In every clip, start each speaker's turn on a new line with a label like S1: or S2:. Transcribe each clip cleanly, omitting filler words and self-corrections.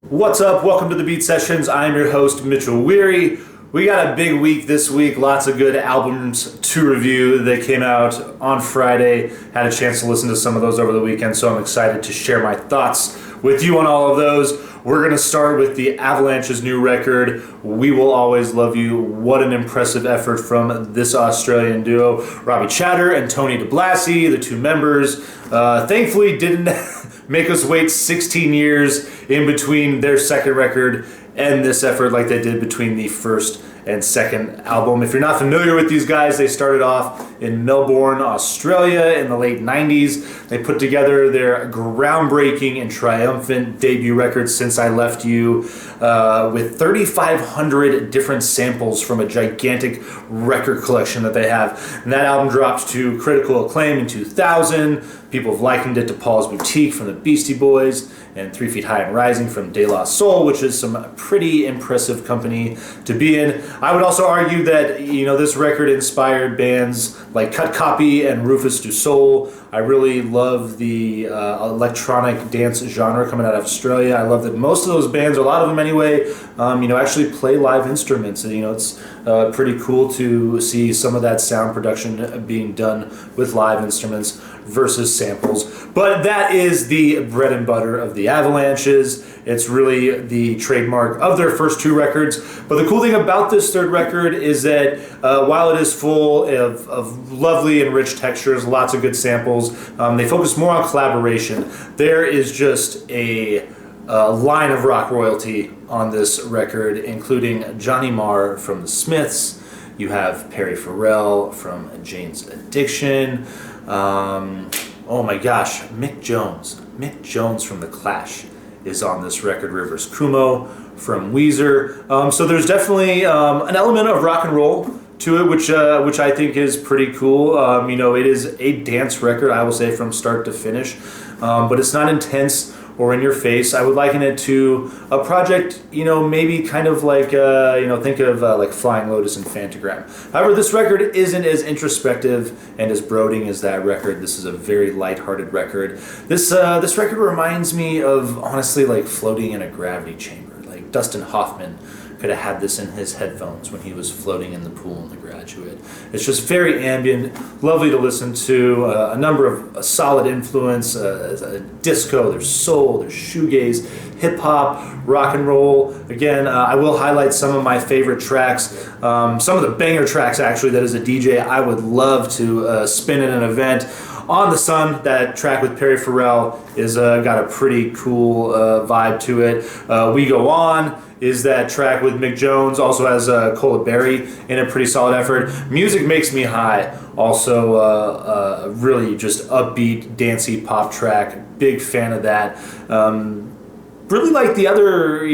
S1: What's up? Welcome to the Beat Sessions. I'm your host, Mitchell Weary. We got a big week this week. Lots of good albums to review. They came out on Friday. Had a chance to listen to some of those over the weekend, so I'm excited to share my thoughts with you on all of those. We're going to start with the Avalanches' new record, We Will Always Love You. What an impressive effort from this Australian duo. Robbie Chatter and Tony DeBlasi, the two members, thankfully didn't make us wait 16 years in between their second record and this effort like they did between the first and second album. If you're not familiar with these guys, they started off in Melbourne, Australia in the late 90s. They put together their groundbreaking and triumphant debut record, Since I Left You, with 3,500 different samples from a gigantic record collection that they have. And that album dropped to critical acclaim in 2000. People have likened it to Paul's Boutique from the Beastie Boys and 3 Feet High and Rising from De La Soul, which is some pretty impressive company to be in. I would also argue that, this record inspired bands like Cut Copy and Rufus Du Sol. I really love the electronic dance genre coming out of Australia. I love that most of those bands, or a lot of them anyway, actually play live instruments. It's pretty cool to see some of that sound production being done with live instruments versus samples. But that is the bread and butter of the Avalanches. It's really the trademark of their first two records. But the cool thing about this third record is that while it is full of lovely and rich textures, lots of good samples, they focus more on collaboration. There is just a line of rock royalty on this record, including Johnny Marr from the Smiths. You have Perry Farrell from Jane's Addiction. Oh my gosh, Mick Jones from The Clash is on this record. Rivers Cuomo from Weezer. So there's definitely an element of rock and roll to it, which I think is pretty cool. It is a dance record, I will say, from start to finish, but it's not intense or in your face. I would liken it to a project, maybe kind of like, think of like Flying Lotus and Phantogram. However, this record isn't as introspective and as brooding as that record. This is a very lighthearted record. This record reminds me of, honestly, like floating in a gravity chamber. Like Dustin Hoffman could have had this in his headphones when he was floating in the pool in The Graduate. It's just very ambient, lovely to listen to, a number of solid influence, disco, there's soul, there's shoegaze, hip-hop, rock and roll. Again, I will highlight some of my favorite tracks, some of the banger tracks actually that as a DJ I would love to spin in an event. On the Sun, that track with Perry Farrell is got a pretty cool vibe to it. We Go On is that track with Mick Jones, also has Cola Berry in a pretty solid effort. Music Makes Me High, also really just upbeat, dancey pop track. Big fan of that. Really like the other,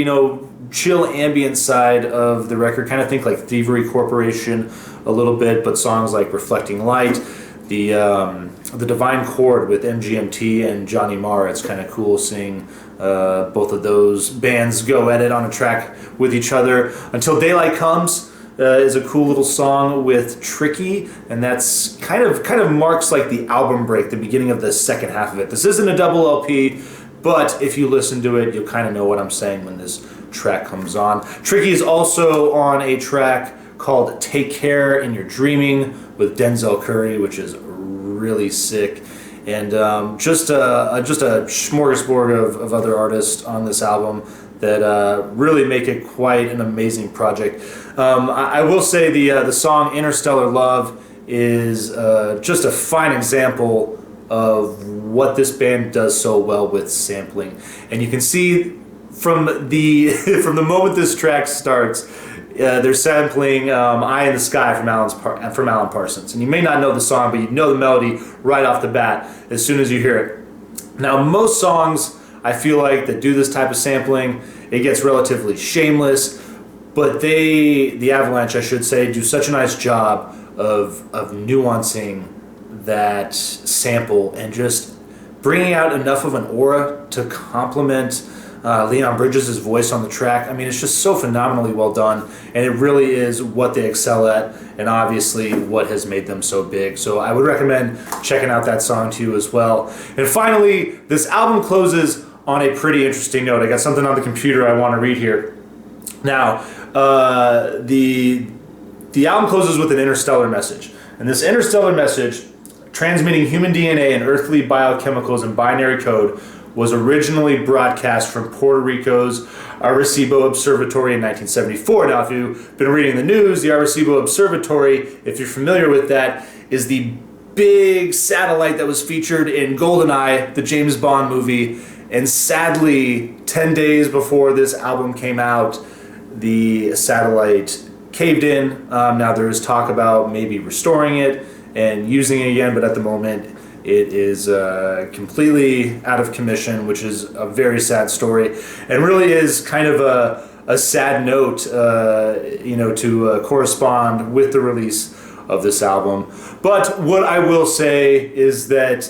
S1: chill ambient side of the record. Kind of think like Thievery Corporation a little bit, but songs like Reflecting Light, the Divine Chord with MGMT and Johnny Marr. It's kind of cool seeing both of those bands go at it on a track with each other. Until Daylight Comes is a cool little song with Tricky, and that's kind of marks like the album break, the beginning of the second half of it. This isn't a double LP, but if you listen to it, you'll kind of know what I'm saying when this track comes on. Tricky is also on a track called Take Care in Your Dreaming with Denzel Curry, which is really sick. And just a smorgasbord of other artists on this album that really make it quite an amazing project. I will say the song Interstellar Love is just a fine example of what this band does so well with sampling. And you can see from the from the moment this track starts, they're sampling Eye in the Sky from Alan Parsons. And you may not know the song, but you know the melody right off the bat as soon as you hear it. Now, most songs, I feel like, that do this type of sampling, it gets relatively shameless, but the Avalanche, I should say, do such a nice job of nuancing that sample and just bringing out enough of an aura to complement Leon Bridges' voice on the track. I mean, it's just so phenomenally well done, and it really is what they excel at, and obviously what has made them so big. So I would recommend checking out that song to you as well. And finally, this album closes on a pretty interesting note. I got something on the computer I want to read here. Now, the album closes with an interstellar message. And this interstellar message, transmitting human DNA and earthly biochemicals in binary code, was originally broadcast from Puerto Rico's Arecibo Observatory in 1974. Now, if you've been reading the news, the Arecibo Observatory, if you're familiar with that, is the big satellite that was featured in GoldenEye, the James Bond movie. And sadly, 10 days before this album came out, the satellite caved in. Now there is talk about maybe restoring it and using it again, but at the moment it is completely out of commission, which is a very sad story, and really is kind of a sad note, to correspond with the release of this album. But what I will say is that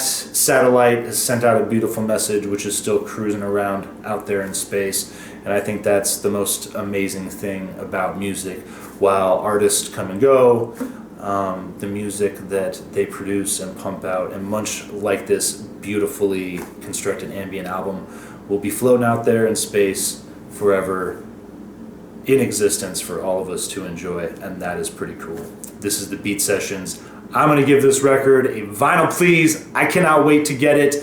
S1: satellite has sent out a beautiful message, which is still cruising around out there in space. And I think that's the most amazing thing about music. While artists come and go, the music that they produce and pump out, and much like this beautifully constructed ambient album, will be floating out there in space forever, in existence for all of us to enjoy, and that is pretty cool. This is the Beat Sessions. I'm going to give this record a vinyl please. I cannot wait to get it.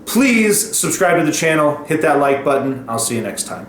S1: Please subscribe to the channel, hit that like button. I'll see you next time.